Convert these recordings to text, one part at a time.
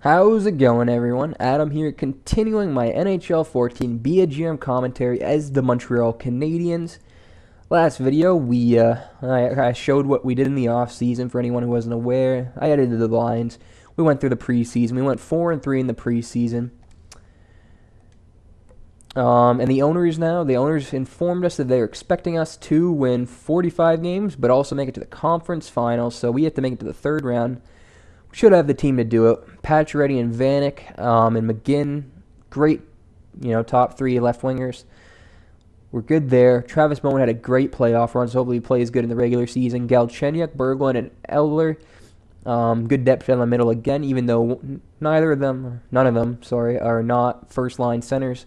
How's it going, everyone? Adam here, continuing my NHL 14 Be a GM commentary as the Montreal Canadiens. Last video, I showed what we did in the off season. For anyone who wasn't aware, I edited the lines. We went through the preseason. We went 4-3 in the preseason. And the owners informed us that they're expecting us to win 45 games, but also make it to the conference finals. So we have to make it to the third round. Should have the team to do it. Pacioretty and Vanek and McGinn, great, top three left wingers. We're good there. Travis Bowen had a great playoff run, so hopefully he plays good in the regular season. Galchenyuk, Berglund, and Eller, good depth in the middle again, even though none of them, are not first-line centers.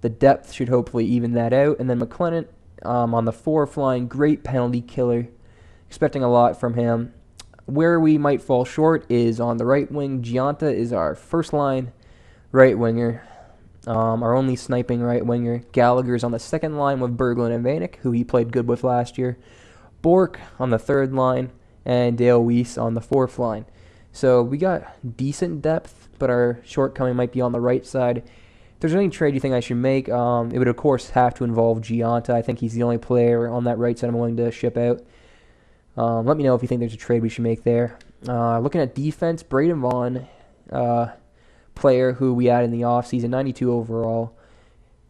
The depth should hopefully even that out. And then McLennan on the fourth line, great penalty killer. Expecting a lot from him. Where we might fall short is on the right wing. Gianta is our first line right winger, our only sniping right winger. Gallagher's on the second line with Berglund and Vanek, who he played good with last year. Bork on the third line, and Dale Weiss on the fourth line. So we got decent depth, but our shortcoming might be on the right side. If there's any trade you think I should make, it would of course have to involve Gianta. I think he's the only player on that right side I'm willing to ship out. Let me know if you think there's a trade we should make there. Looking at defense, Braden Vaughn, player who we had in the offseason, 92 overall.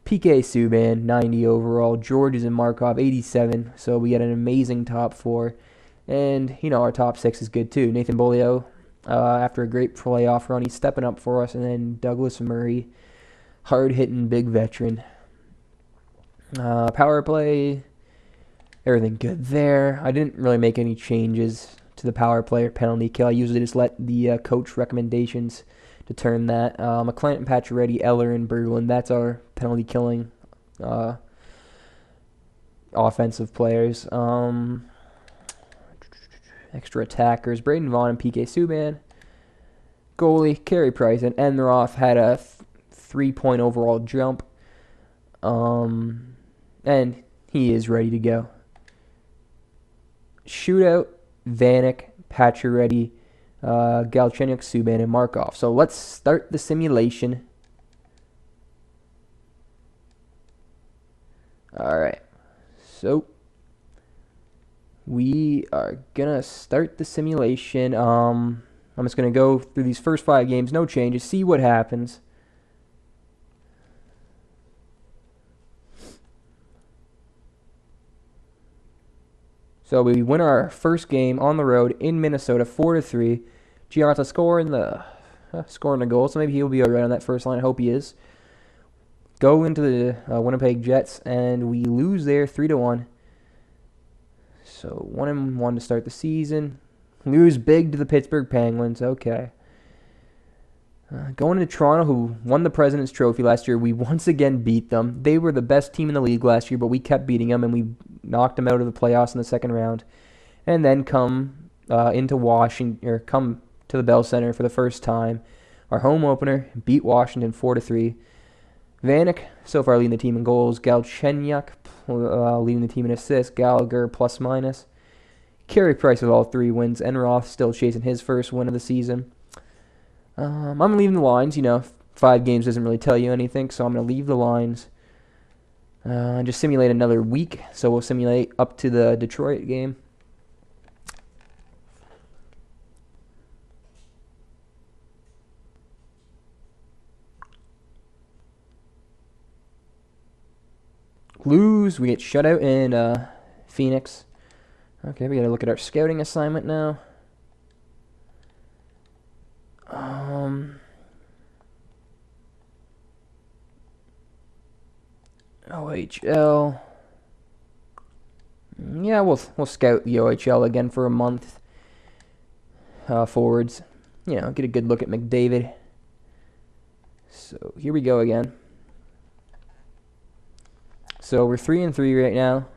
PK Subban, 90 overall. Georges and Markov, 87. So we got an amazing top four. And, our top six is good too. Nathan Beaulieu, after a great playoff run, he's stepping up for us. And then Douglas Murray, hard-hitting big veteran. Power play, everything good there. I didn't really make any changes to the power play or penalty kill. I usually just let the coach recommendations determine that. McClellan, Pacioretty, Eller, and Berglund, that's our penalty killing offensive players. Extra attackers, Braden Vaughn and PK Subban. Goalie, Carey Price, and Enroth had a 3-point overall jump. And he is ready to go. Shootout, Vanek, Pacioretty, Galchenyuk, Subban, and Markov. So let's start the simulation. Alright. So we are going to start the simulation. I'm just going to go through these first 5 games, no changes, see what happens. So we win our first game on the road in Minnesota, 4-3. Gianta scoring the goal, so maybe he'll be alright on that first line. I hope he is. Go into the Winnipeg Jets, and we lose there 3-1. So 1-1 to start the season. Lose big to the Pittsburgh Penguins. Okay. Going into Toronto, who won the President's Trophy last year, we once again beat them. They were the best team in the league last year, but we kept beating them, and we knocked them out of the playoffs in the second round. And then come into Washington, or come to the Bell Center for the first time. Our home opener, beat Washington 4-3. Vanek, so far leading the team in goals. Galchenyuk, leading the team in assists. Gallagher, plus-minus. Carey Price with all 3 wins. Enroth still chasing his first win of the season. I'm leaving the lines. 5 games doesn't really tell you anything, so I'm going to leave the lines. And just simulate another week. So we'll simulate up to the Detroit game. Lose. We get shut out in Phoenix. Okay, we got to look at our scouting assignment now. OHL. Yeah, we'll scout the OHL again for a month. Forwards. Get a good look at McDavid. So here we go again. So we're 3-3 right now.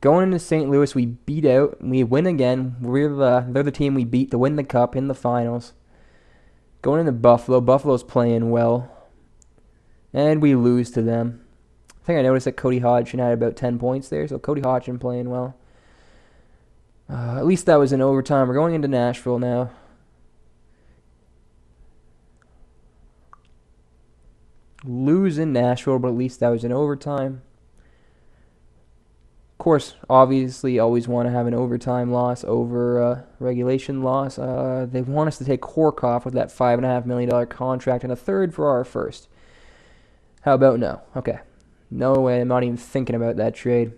Going into St. Louis, we beat out. We win again. They're the team we beat to win the cup in the finals. Going into Buffalo. Buffalo's playing well. And we lose to them. I think I noticed that Cody Hodgson had about 10 points there. So Cody Hodgson playing well. At least that was in overtime. We're going into Nashville now. lose in Nashville, but at least that was in overtime. Of course, obviously, always want to have an overtime loss over a regulation loss. They want us to take Horkoff with that $5.5 million contract and a third for our first. How about no? Okay. No way. I'm not even thinking about that trade.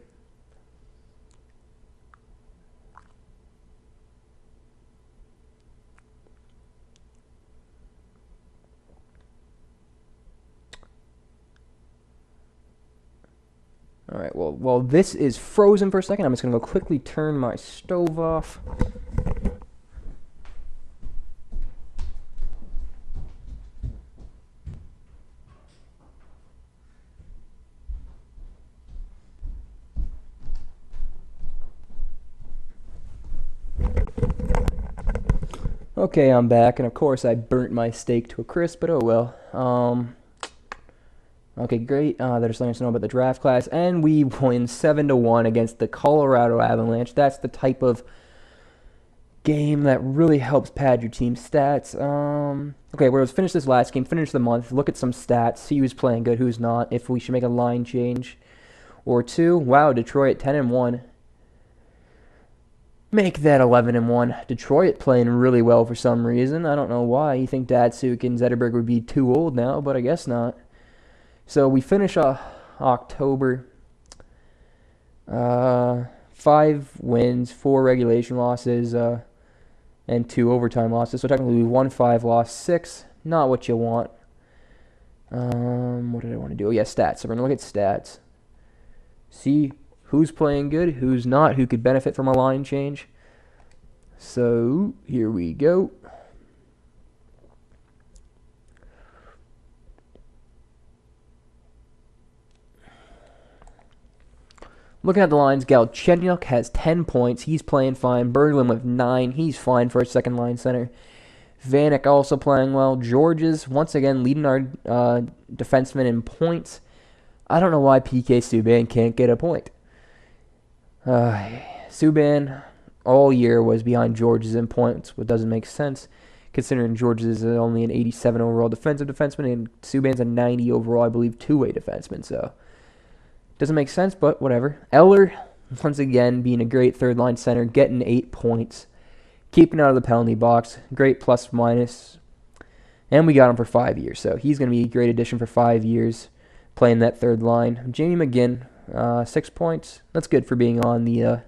All right, well, while this is frozen for a second, I'm just going to go quickly turn my stove off. Okay, I'm back, and of course I burnt my steak to a crisp, but oh well. Okay, great. They're just letting us know about the draft class, and we win 7-1 against the Colorado Avalanche. That's the type of game that really helps pad your team's stats. Okay, let's finish this last game, finish the month, look at some stats, see who's playing good, who's not, if we should make a line change or two. Wow, Detroit 10-1. Make that 11-1. Detroit playing really well for some reason. I don't know why. You think Datsuk and Zetterberg would be too old now, but I guess not. So we finish October. 5 wins, 4 regulation losses, and 2 overtime losses. So technically we won 5, lost 6. Not what you want. What did I want to do? Oh, yeah, stats. So we're going to look at stats. See who's playing good, who's not, who could benefit from a line change. So here we go. Looking at the lines, Galchenyuk has 10 points. He's playing fine. Berglund with 9. He's fine for a second line center. Vanek also playing well. Georges, once again, leading our defenseman in points. I don't know why PK Subban can't get a point. Subban all year was behind Georges in points, which doesn't make sense, considering Georges is only an 87 overall defensive defenseman, and Subban's a 90 overall, I believe, two-way defenseman, so doesn't make sense, but whatever. Eller, once again, being a great third-line center, getting 8 points, keeping out of the penalty box, great plus-minus, and we got him for 5 years, so he's going to be a great addition for 5 years, playing that third line. Jamie McGinn, 6 points. That's good for being on the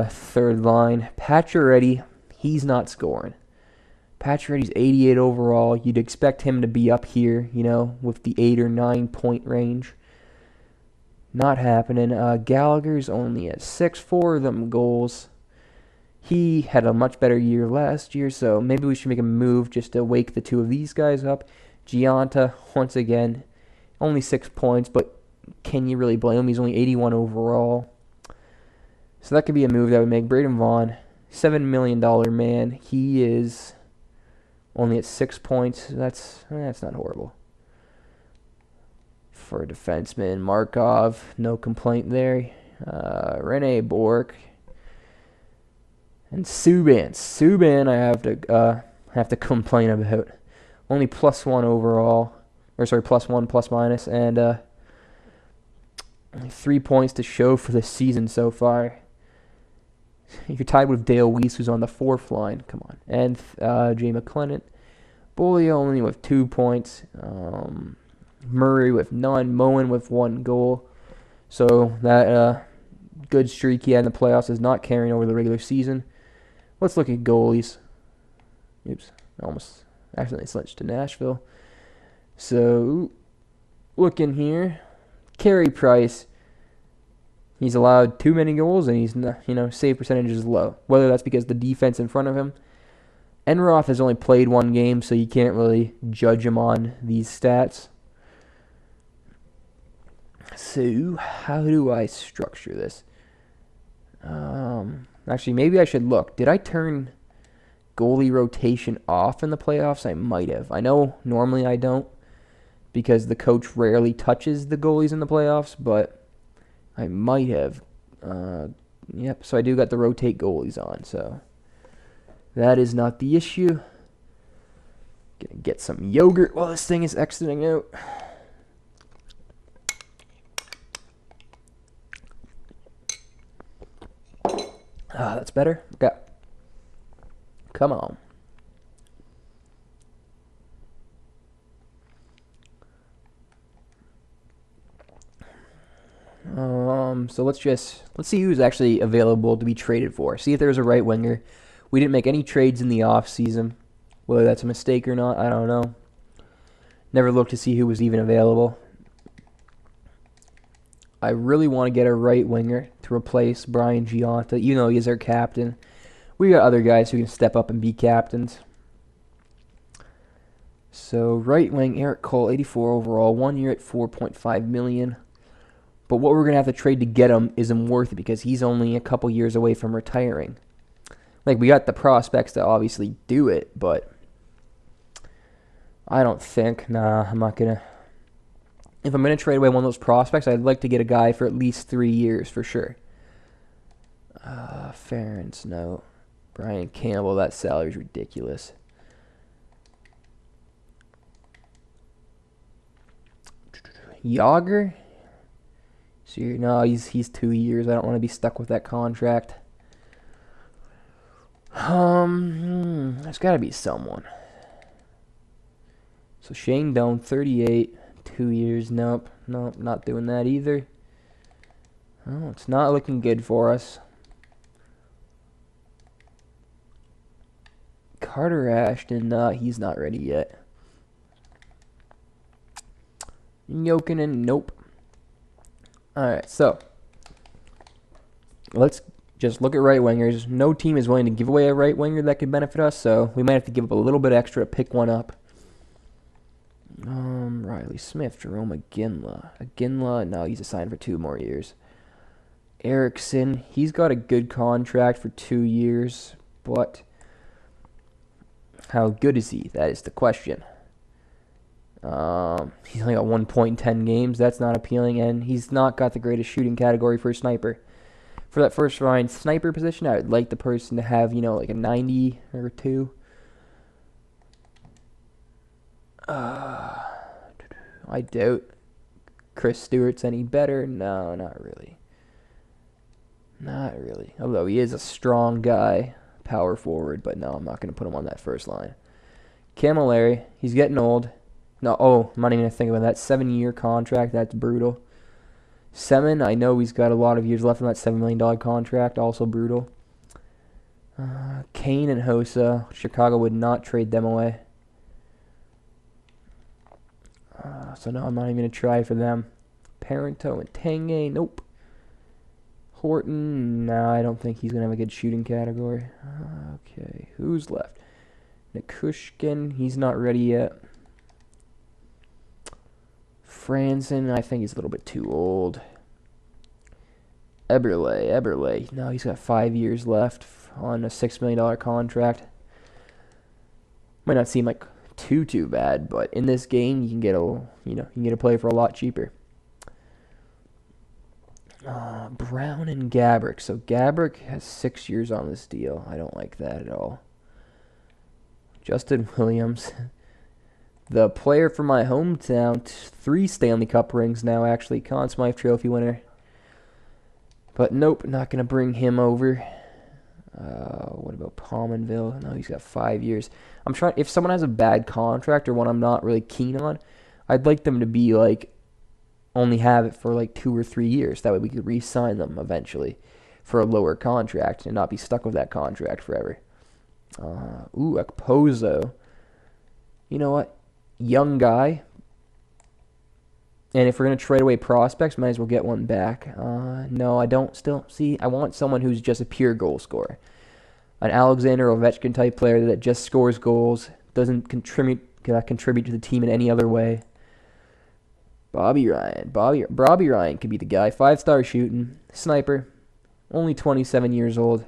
third line. Pacioretty, he's not scoring. Pacioretty's 88 overall. You'd expect him to be up here, with the 8 or 9 point range. Not happening. Gallagher's only at 6, 4 of them goals. He had a much better year last year, so maybe we should make a move just to wake the two of these guys up. Gianta, once again, only 6 points, but can you really blame him? He's only 81 overall. So that could be a move that would make Braden Vaughn, $7 million man. He is only at 6 points. That's not horrible. For a defenseman, Markov, no complaint there. Rene Bourque. And Subban. Subban I have to complain about. Only +1 overall. +1, plus-minus, and only 3 points to show for the season so far. You're tied with Dale Weiss, who's on the 4th line. Come on. And Jay McClellan. Bolio only with 2 points. Murray with none. Moen with 1 goal. So that good streak he had in the playoffs is not carrying over the regular season. Let's look at goalies. Oops. Almost accidentally switched to Nashville. So, looking here. Carey Price. He's allowed too many goals, and he's not, save percentage is low. Whether that's because the defense in front of him. Enroth has only played 1 game, so you can't really judge him on these stats. So, how do I structure this? Actually, maybe I should look. Did I turn goalie rotation off in the playoffs? I might have. I know normally I don't, because the coach rarely touches the goalies in the playoffs, but I might have. Yep, so I do got the rotate goalies on, so that is not the issue. Getting get some yogurt while this thing is exiting out. That's better. Okay. Come on. So let's see who's actually available to be traded for. See if there's a right winger. We didn't make any trades in the off season. Whether that's a mistake or not, I don't know. Never looked to see who was even available. I really want to get a right winger to replace Brian Giunta, even though he's our captain. We got other guys who can step up and be captains. So right wing, Eric Cole, 84 overall, 1 year at $4.5 million. But what we're going to have to trade to get him isn't worth it because he's only a couple years away from retiring. Like, we got the prospects to obviously do it, but I don't think, I'm not going to. If I'm going to trade away one of those prospects, I'd like to get a guy for at least 3 years for sure. Ferentz, no. Brian Campbell, that salary's ridiculous. Yager? So no, he's 2 years. I don't want to be stuck with that contract. There's got to be someone. So Shane Doan, 38, 2 years. Nope, not doing that either. Oh, it's not looking good for us. Carter Ashton, he's not ready yet. Jokinen, nope. Alright, so let's just look at right wingers. No team is willing to give away a right winger that could benefit us, so we might have to give up a little bit extra to pick one up. Riley Smith, Jerome Aginla, no, he's assigned for 2 more years. Erickson, he's got a good contract for 2 years, but how good is he? That is the question. He's only got 1 point in 10 games. That's not appealing, and he's not got the greatest shooting category for a sniper. For that first line sniper position, I would like the person to have, like a 90 or 2. I doubt Chris Stewart's any better. No, not really. Not really. Although he is a strong guy, power forward, but no, I'm not going to put him on that first line. Camilleri, he's getting old. No, I'm not even going to think about that. 7-year contract, that's brutal. Semin, I know he's got a lot of years left on that $7 million contract, also brutal. Kane and Hossa, Chicago would not trade them away. So no, I'm not even going to try for them. Parento and Tanguay, nope. Horton, no, I don't think he's going to have a good shooting category. Okay, who's left? Nikushkin, he's not ready yet. Franzen, I think he's a little bit too old. Eberle, no, he's got 5 years left on a $6 million contract. Might not seem like too bad, but in this game you can get a player for a lot cheaper. Brown and Gabrick. So Gabrick has 6 years on this deal. I don't like that at all. Justin Williams, the player from my hometown, 3 Stanley Cup rings now, actually. Conn Smythe Trophy winner. But nope, not going to bring him over. What about Pominville? No, he's got 5 years. I'm trying. If someone has a bad contract or one I'm not really keen on, I'd like them to be only have it for 2 or 3 years. That way we could re-sign them eventually for a lower contract and not be stuck with that contract forever. Ekpozo. You know what? Young guy. And if we're going to trade away prospects, might as well get one back. No, I don't still. See, I want someone who's just a pure goal scorer. An Alexander Ovechkin type player that just scores goals, doesn't contribute to the team in any other way. Bobby Ryan. Bobby Ryan could be the guy. 5-star shooting. Sniper. Only 27 years old.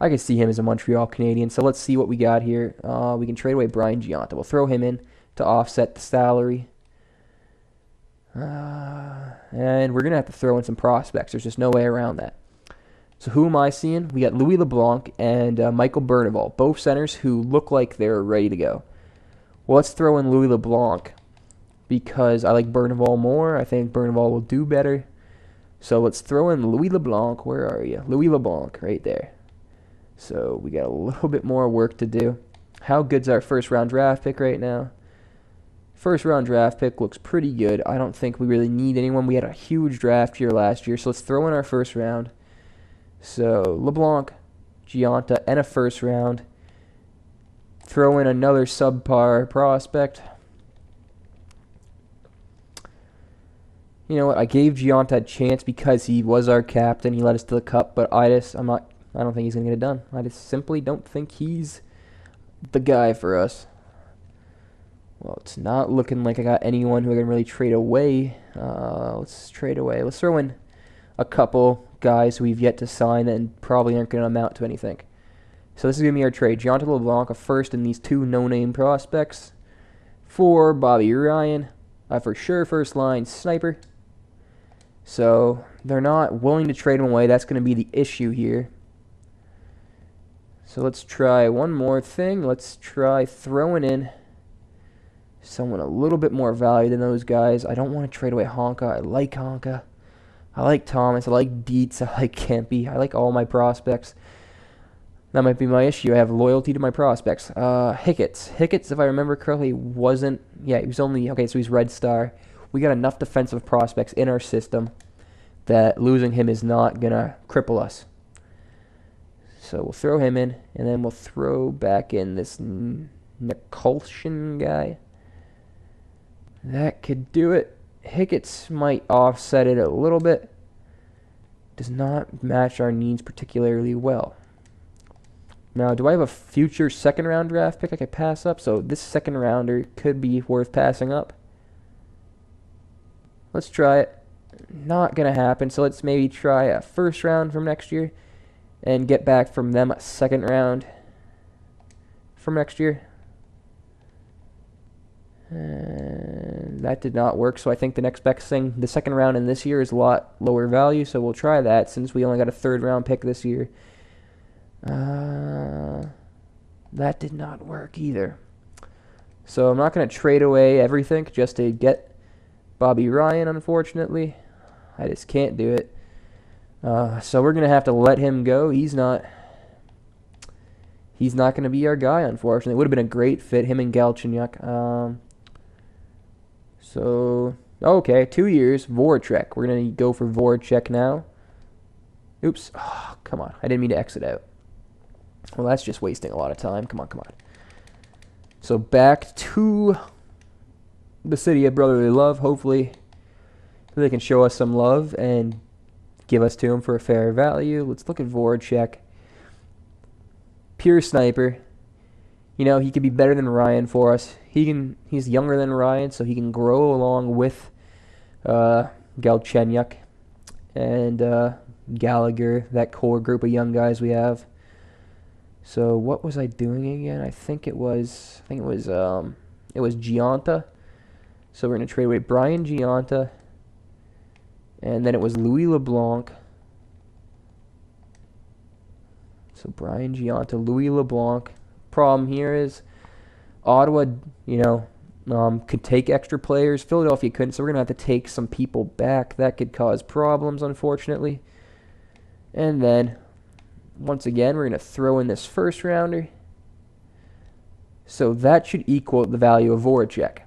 I could see him as a Montreal Canadian. So let's see what we got here. We can trade away Brian Giunta. We'll throw him in to offset the salary. And we're going to have to throw in some prospects. There's just no way around that. So who am I seeing? We got Louis LeBlanc and Michael Berneval, both centers who look like they're ready to go. Well, let's throw in Louis LeBlanc because I like Berneval more. I think Berneval will do better. So let's throw in Louis LeBlanc. Where are you? Louis LeBlanc, right there. So we got a little bit more work to do. How good's our first round draft pick right now? First round draft pick looks pretty good. I don't think we really need anyone. We had a huge draft year last year, so let's throw in our first round. So LeBlanc, Giunta, and a first round. Throw in another subpar prospect. You know what? I gave Giunta a chance because he was our captain. He led us to the cup, but I don't think he's gonna get it done. I just simply don't think he's the guy for us. Well, it's not looking like I got anyone who I can really trade away. Let's trade away. Let's throw in a couple guys who we've yet to sign and probably aren't going to amount to anything. So this is going to be our trade. Giannis LeBlanc, a first, and these two no-name prospects for Bobby Ryan, a for sure first-line sniper. So they're not willing to trade him away. That's going to be the issue here. So let's try one more thing. Let's try throwing in someone a little bit more value than those guys. I don't want to trade away Honka. I like Honka. I like Thomas. I like Dietz. I like Kempe. I like all my prospects. That might be my issue. I have loyalty to my prospects. Hicketts. Hicketts, if I remember correctly, wasn't... Yeah, he was only... Okay, so he's Red Star. We got enough defensive prospects in our system that losing him is not going to cripple us. So we'll throw him in, and then we'll throw back in this Nikolshin guy. That could do it. Hicketts might offset it a little bit. Does not match our needs particularly well. Now, do I have a future second-round draft pick I could pass up? So this second-rounder could be worth passing up. Let's try it. Not going to happen, so let's maybe try a first round from next year and get back from them a second round from next year. And that did not work, so I think the next best thing, the second round in this year, is a lot lower value, so we'll try that since we only got a third-round pick this year. That did not work either. So I'm not going to trade away everything just to get Bobby Ryan, unfortunately. I just can't do it. So we're going to have to let him go. He's not going to be our guy, unfortunately. It would have been a great fit, him and Galchenyuk. So, okay, 2 years, Voracek. We're going to go for Voracek now. Oops. Oh, come on. I didn't mean to exit out. Well, that's just wasting a lot of time. Come on, come on. So back to the city of brotherly love. Hopefully they can show us some love and give us to him for a fair value. Let's look at Voracek. Pure sniper. You know, he could be better than Ryan for us. He's younger than Ryan, so he can grow along with Galchenyuk and Gallagher, that core group of young guys we have. So what was I doing again? I think it was Giunta. So we're going to trade away Brian Giunta. And then it was Louis LeBlanc. So Brian Giunta, Louis LeBlanc. Problem here is Ottawa, could take extra players. Philadelphia couldn't, so we're going to have to take some people back. That could cause problems, unfortunately. And then, once again, we're going to throw in this first rounder. So that should equal the value of Voracek.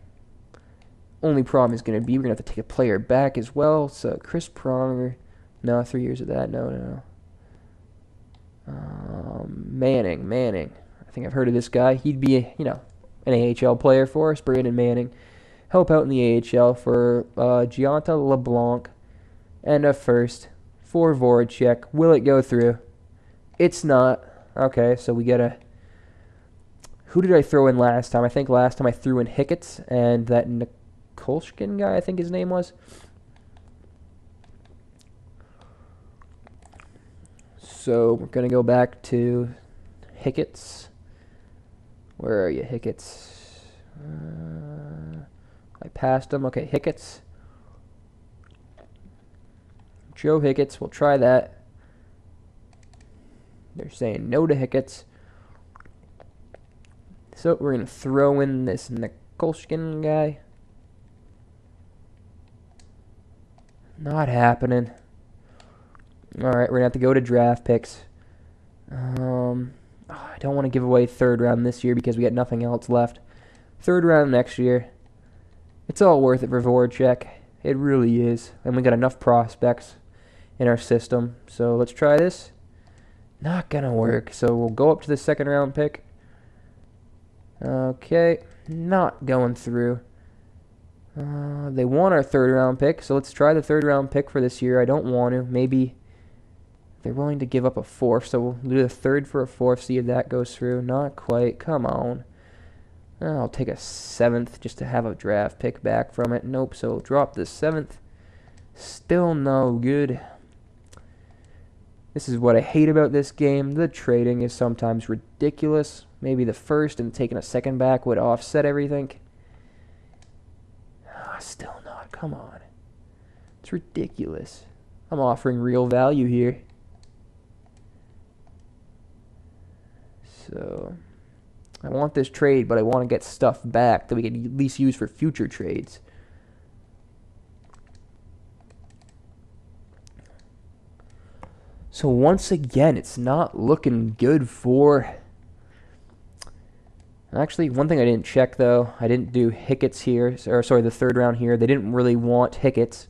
Only problem is going to be we're going to have to take a player back as well. So Chris Pronger, no, 3 years of that, no. Manning. I think I've heard of this guy. He'd be, an AHL player for us, Brandon Manning. Help out in the AHL for Giunta, LeBlanc, and a first for Voracek. Will it go through? It's not. Okay, so we get a... Who did I throw in last time? I think last time I threw in Hicketts and that Nikolshin guy, I think his name was. So we're going to go back to Hicketts. Where are you, Hicketts? I passed him. Okay, Hicketts. Joe Hicketts. We'll try that. They're saying no to Hicketts. So we're going to throw in this Nikolshkin guy. Not happening. Alright, we're going to have to go to draft picks. I don't want to give away third round this year because we got nothing else left. Third round next year. It's all worth it for Voracek. It really is. And we got enough prospects in our system. So let's try this. Not going to work. So we'll go up to the second round pick. Okay. Not going through. They want our third round pick. So let's try the third round pick for this year. I don't want to. Maybe they're willing to give up a fourth. So we'll do the third for a fourth. See if that goes through. Not quite. Come on. I'll take a seventh just to have a draft pick back from it. Nope, so drop the seventh. Still no good. This is what I hate about this game. The trading is sometimes ridiculous. Maybe the first and taking a second back would offset everything. Still not. Come on. It's ridiculous. I'm offering real value here. So I want this trade, but I want to get stuff back that we can at least use for future trades. So once again, it's not looking good for... Actually, one thing I didn't check, though, I didn't do Hickett's here, or sorry, the third round here. They didn't really want Hickett's,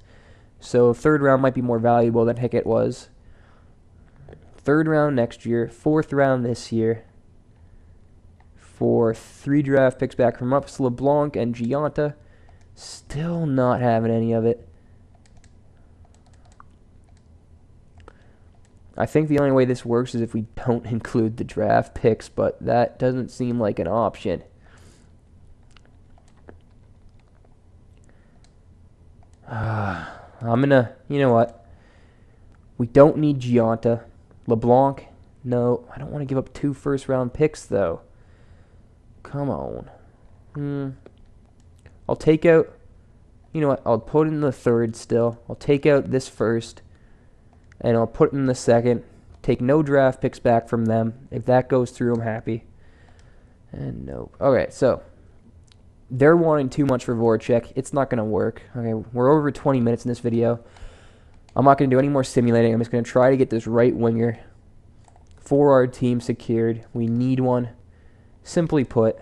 so third round might be more valuable than Hickett was. Third round next year, fourth round this year. For 3 draft picks back from us, LeBlanc and Gianta. Still not having any of it. I think the only way this works is if we don't include the draft picks, but that doesn't seem like an option. I'm gonna, you know what? We don't need Gianta. LeBlanc, no. I don't want to give up 2 first-round picks, though. Come on. I'll take out, you know what? I'll put in the third still. I'll take out this first. And I'll put in the second. Take no draft picks back from them. If that goes through, I'm happy. And no. Okay, so they're wanting too much for Voracek. It's not going to work. Okay, we're over 20 minutes in this video. I'm not going to do any more simulating. I'm just going to try to get this right winger for our team secured. We need one. Simply put,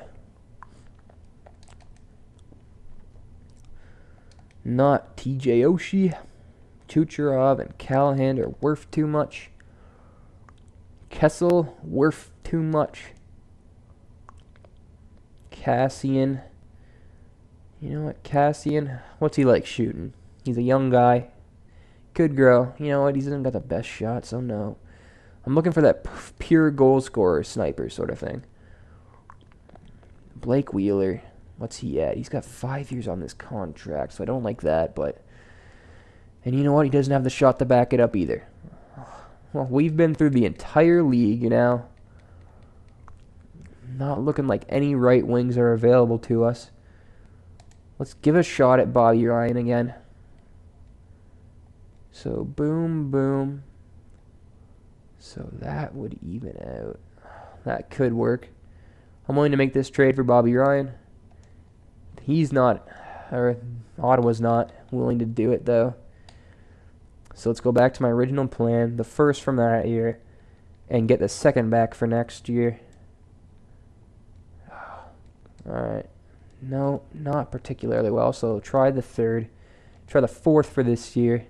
not TJ Oshie. Kucherov and Callahan are worth too much. Kessel, worth too much. Cassian. You know what, Cassian? What's he like shooting? He's a young guy. Could grow. You know what, he hasn't got the best shot, so no. I'm looking for that pure goal scorer, sniper sort of thing. Blake Wheeler. What's he at? He's got 5 years on this contract, so I don't like that, but... And you know what? He doesn't have the shot to back it up either. Well, we've been through the entire league, you know. Not looking like any right wings are available to us. Let's give a shot at Bobby Ryan again. So, boom, boom. So that would even out. That could work. I'm willing to make this trade for Bobby Ryan. He's not, or Ottawa's not willing to do it, though. So let's go back to my original plan, the first from that year, and get the second back for next year. Alright. No, not particularly well, so try the third. Try the fourth for this year.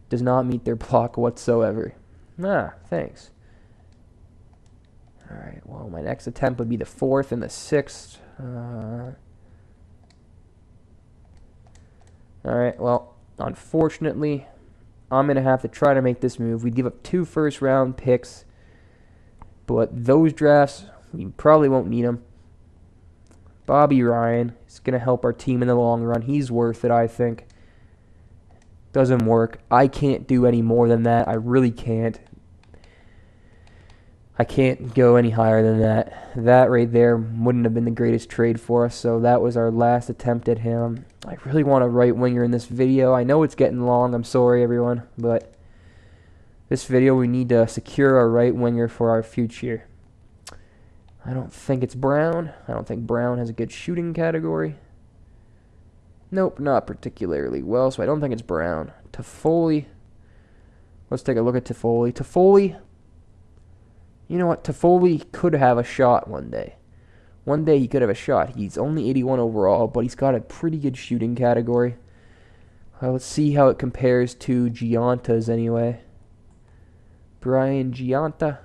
Does not meet their block whatsoever. Thanks. Alright, well, my next attempt would be the fourth and the sixth. Alright, well, unfortunately, I'm going to have to try to make this move. We give up 2 first-round picks, but those drafts, we probably won't need them. Bobby Ryan is going to help our team in the long run. He's worth it, I think. Doesn't work. I can't do any more than that. I really can't. I can't go any higher than that. That right there wouldn't have been the greatest trade for us, so that was our last attempt at him. I really want a right winger in this video. I know it's getting long. I'm sorry, everyone, but this video we need to secure a right winger for our future. I don't think it's Brown. I don't think Brown has a good shooting category. Nope, not particularly well, so I don't think it's Brown. Toffoli. Let's take a look at Toffoli. Toffoli. You know what? Toffoli could have a shot one day. One day he could have a shot. He's only 81 overall, but he's got a pretty good shooting category. Let's see how it compares to Gianta's anyway. Brian Gianta.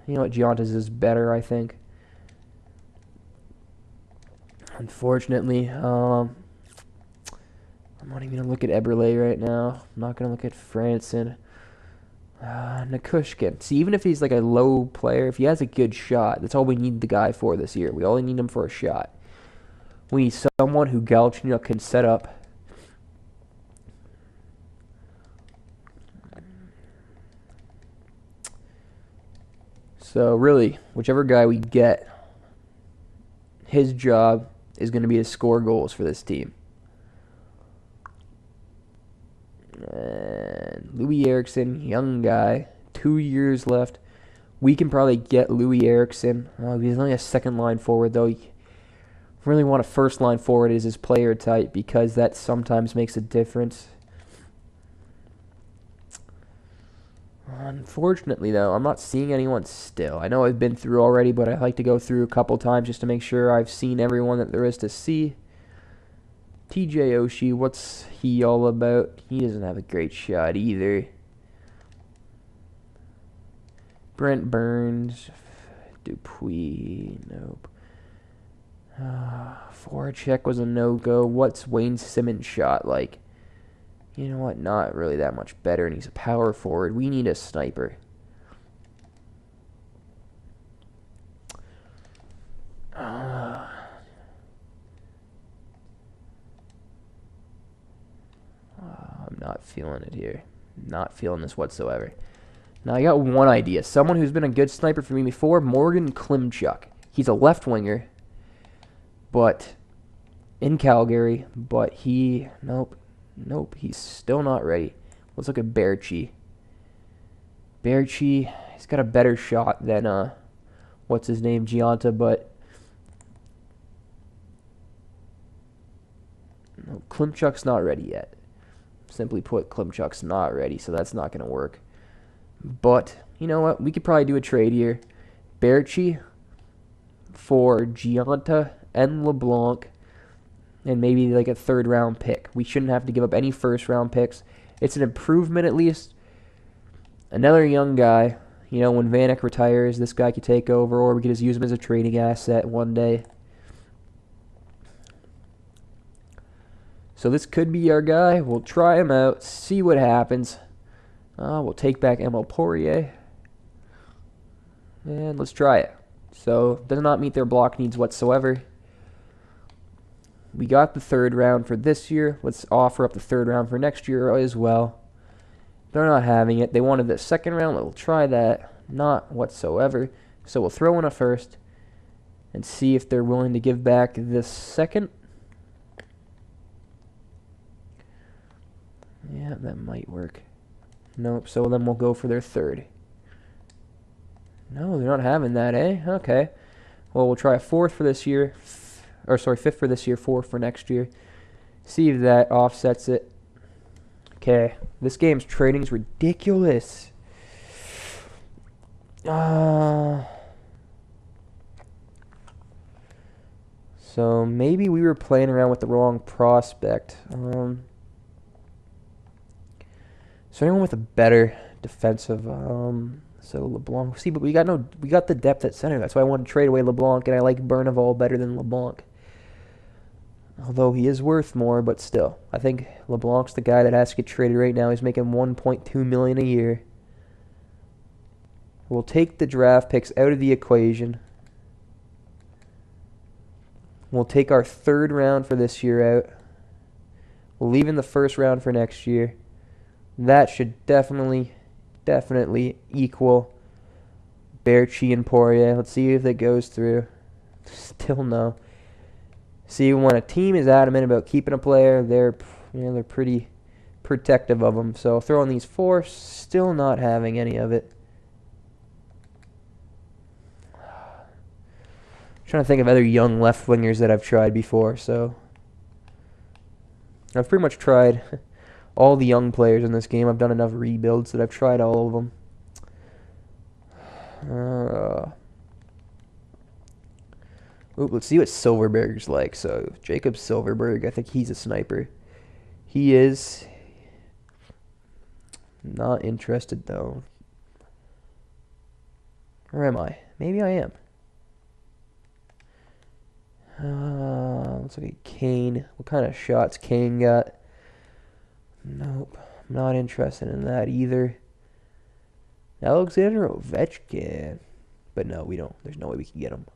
You know what? Gianta's is better, I think. Unfortunately, I'm not even going to look at Eberle right now. I'm not going to look at Franson. Nikushkin. See, even if he's like a low player, if he has a good shot, that's all we need the guy for this year. We only need him for a shot. We need someone who Galchenyuk can set up. So really, whichever guy we get, his job is going to be to score goals for this team. And Louis Eriksson, young guy, 2 years left. We can probably get Louis Eriksson. He's only a second-line forward, though. You really want a first-line forward as his player type because that sometimes makes a difference. Unfortunately, though, I'm not seeing anyone still. I know I've been through already, but I like to go through a couple times just to make sure I've seen everyone that there is to see. TJ Oshie, what's he all about? He doesn't have a great shot either. Brent Burns, Dupuis, nope. Voracek was a no-go. What's Wayne Simmons' shot like? You know what? Not really that much better, and he's a power forward. We need a sniper. I'm not feeling it here. Not feeling this whatsoever. Now, I got one idea. Someone who's been a good sniper for me before, Morgan Klimchuk. He's a left winger, but in Calgary, but Nope, he's still not ready. Let's look at Berchi. Berchi, he's got a better shot than, what's his name, Gianta, but no, Klimchuk's not ready yet. Simply put, Klimchuk's not ready, so that's not going to work. But, you know what, we could probably do a trade here. Berchi for Gianta and LeBlanc. And maybe like a third-round pick. We shouldn't have to give up any first-round picks. It's an improvement at least. Another young guy. You know, when Vanek retires, this guy could take over, or we could just use him as a trading asset one day. So this could be our guy. We'll try him out, see what happens. We'll take back Emil Poirier. And let's try it. So, does not meet their block needs whatsoever. We got the third round for this year. Let's offer up the third round for next year as well. They're not having it. They wanted the second round. We'll try that. Not whatsoever. So we'll throw in a first and see if they're willing to give back this second. Yeah, that might work. Nope. So then we'll go for their third. No, they're not having that, eh? Okay. Well, we'll try a fourth for this year. Fifth for this year, fourth for next year. See if that offsets it. Okay, this game's trading is ridiculous. So maybe we were playing around with the wrong prospect. So anyone with a better defensive, so LeBlanc. See, but we got the depth at center. That's why I wanted to trade away LeBlanc, and I like Berneval better than LeBlanc. Although he is worth more, but still. I think LeBlanc's the guy that has to get traded right now. He's making $1.2 million a year. We'll take the draft picks out of the equation. We'll take our third round for this year out. We'll leave in the first round for next year. That should definitely equal Berchi and Poirier. Let's see if that goes through. Still no. See, when a team is adamant about keeping a player, they're pretty protective of them. So throwing these four, still not having any of it. Trying to think of other young left wingers that I've tried before. So I've pretty much tried all the young players in this game. I've done enough rebuilds that I've tried all of them. Let's see what Silverberg's like. So Jacob Silverberg, I think he's a sniper. He is. Not interested though. Or am I? Maybe I am. Looks like a Kane. What kind of shots Kane got? Nope. I'm not interested in that either. Alexander Ovechkin. But no, we don't. There's no way we can get him.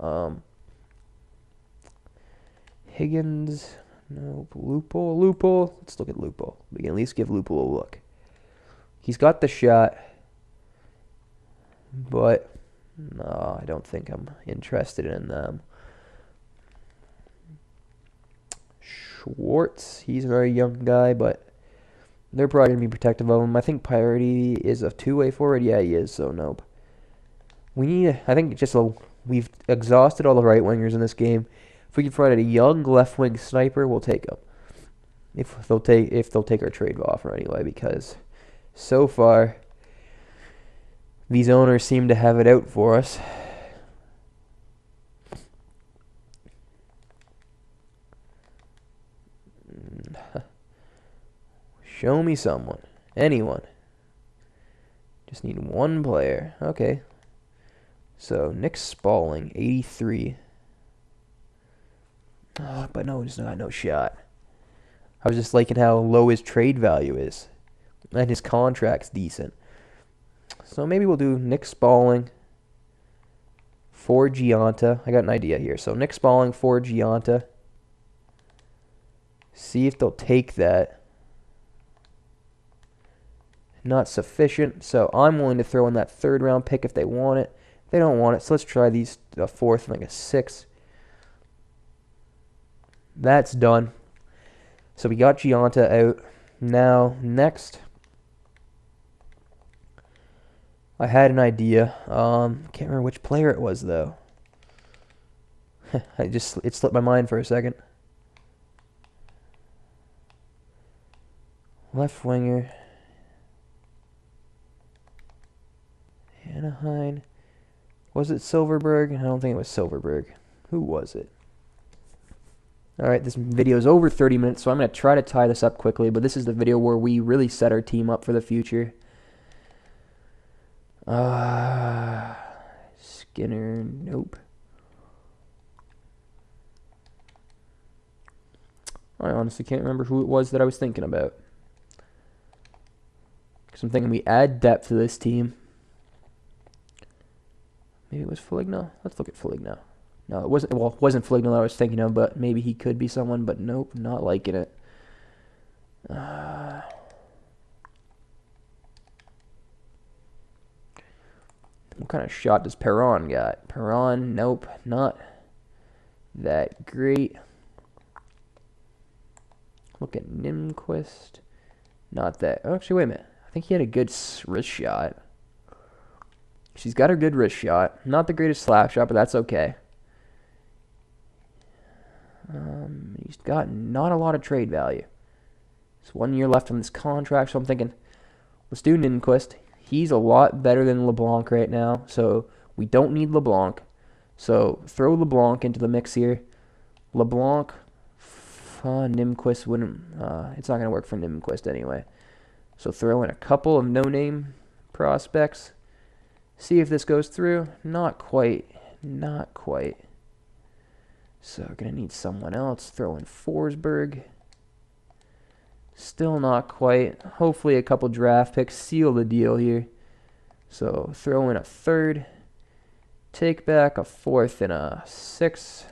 Higgins. Nope. Lupo. Let's look at Lupo. We can at least give Lupo a look. He's got the shot. But no, I don't think I'm interested in them. Schwartz. He's a very young guy, but they're probably going to be protective of him. I think Priority is a two-way forward. Yeah, he is, so nope. We've exhausted all the right wingers in this game. If we can find a young left wing sniper, we'll take him. If they'll take our trade offer anyway, because so far these owners seem to have it out for us. Show me someone. Anyone. Just need one player. Okay. So, Nick Spaulding, 83. Oh, but no, he's got no shot. I was just liking how low his trade value is. And his contract's decent. So, maybe we'll do Nick Spaulding for Gianta. I got an idea here. So, Nick Spaulding for Gianta. See if they'll take that. Not sufficient, so I'm willing to throw in that third round pick if they want it. If they don't want it, so let's try these a fourth and like a 6. That's done. So we got Gianta out. Now next, I had an idea. Can't remember which player it was though. It slipped my mind for a second. Left winger. Anaheim. Was it Silverberg? I don't think it was Silverberg. Who was it? Alright, this video is over 30 minutes, so I'm going to try to tie this up quickly, but this is the video where we really set our team up for the future. Skinner, nope. I honestly can't remember who it was that I was thinking about. Because I'm thinking we add depth to this team. Maybe it was Foligno. Let's look at Foligno. No, it wasn't. Well, it wasn't Foligno that I was thinking of, but maybe he could be someone. But nope, not liking it. What kind of shot does Perron got? Perron, nope, not that great. Look at Nimquist. Not that. Oh, actually, wait a minute. I think he had a good wrist shot. She's got a good wrist shot. Not the greatest slap shot, but that's okay. He's got not a lot of trade value. There's 1 year left on this contract, so I'm thinking, let's do Ninquist. He's a lot better than LeBlanc right now, so we don't need LeBlanc. So throw LeBlanc into the mix here. LeBlanc, Nimquist wouldn't. It's not going to work for Nimquist anyway. So throw in a couple of no-name prospects. See if this goes through. Not quite. Not quite. So we're going to need someone else. Throw in Forsberg. Still not quite. Hopefully a couple draft picks seal the deal here. So throw in a third. Take back a fourth and a 6.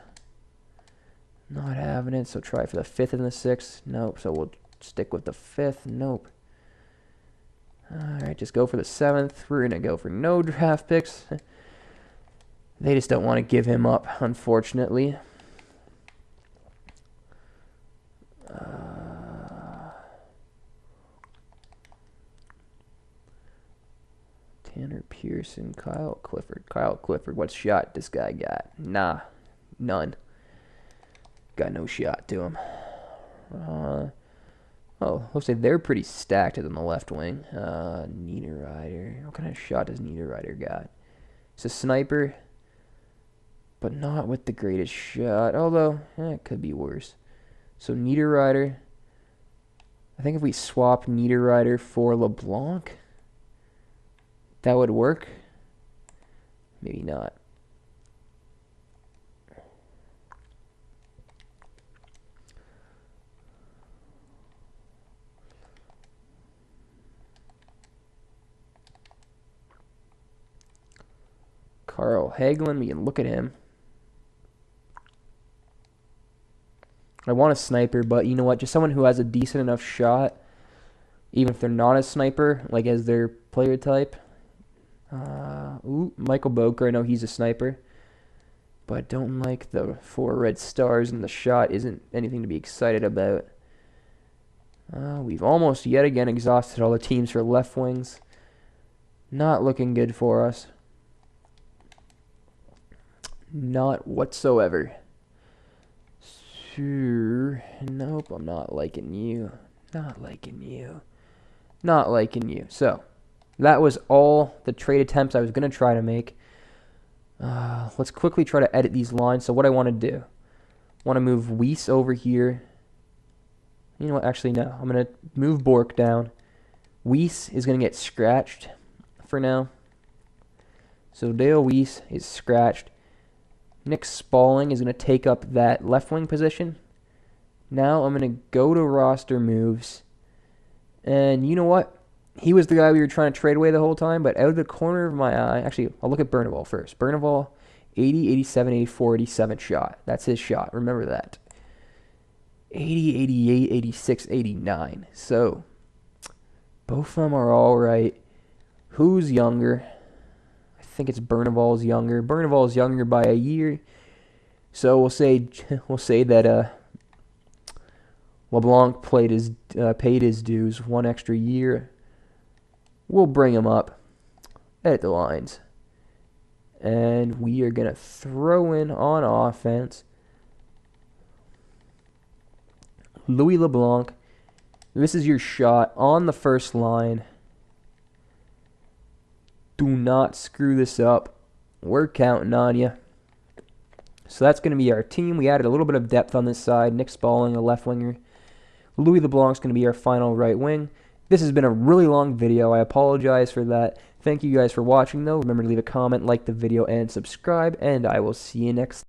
Not having it. So try for the 5th and the 6th. Nope. So we'll stick with the 5th. Nope. Alright, just go for the 7th. We're going to go for no draft picks. They just don't want to give him up, unfortunately. Tanner Pearson, Kyle Clifford. Kyle Clifford, what shot this guy got? Nah, None. Got no shot to him. Looks like they're pretty stacked on the left wing. Niederreiter. What kind of shot does Niederreiter got? It's a sniper, but not with the greatest shot. Although, it could be worse. So Niederreiter. I think if we swap Niederreiter for LeBlanc, that would work. Maybe not. Carl Hagelin, we can look at him. I want a sniper, but you know what? Just someone who has a decent enough shot, even if they're not a sniper, like as their player type. Michael Boker, I know he's a sniper, but I don't like the 4 red stars, and the shot isn't anything to be excited about. We've almost yet again exhausted all the teams for left wings. Not looking good for us. Not whatsoever. Sure. Nope, I'm not liking you. Not liking you. Not liking you. So, that was all the trade attempts I was going to try to make. Let's quickly try to edit these lines. So what I want to do, I want to move Weiss over here. You know what? Actually, no. I'm going to move Bork down. Weiss is going to get scratched for now. So Dale Weiss is scratched. Nick Spaulding is going to take up that left wing position. Now I'm going to go to roster moves. And you know what? He was the guy we were trying to trade away the whole time, but out of the corner of my eye, actually, I'll look at Berneval first. Berneval, 80, 87, 84, 87 shot. That's his shot. Remember that. 80, 88, 86, 89. So, both of them are all right. Who's younger? I think it's Berneval's younger. Berneval's younger by a year. So we'll say that LeBlanc paid his dues 1 extra year. We'll bring him up at the lines. And we are going to throw in on offense Louis LeBlanc. This is your shot on the first line. Do not screw this up. We're counting on you. So that's going to be our team. We added a little bit of depth on this side. Nick Spaulding, a left winger. Louis LeBlanc's going to be our final right wing. This has been a really long video. I apologize for that. Thank you guys for watching, though. Remember to leave a comment, like the video, and subscribe. And I will see you next time.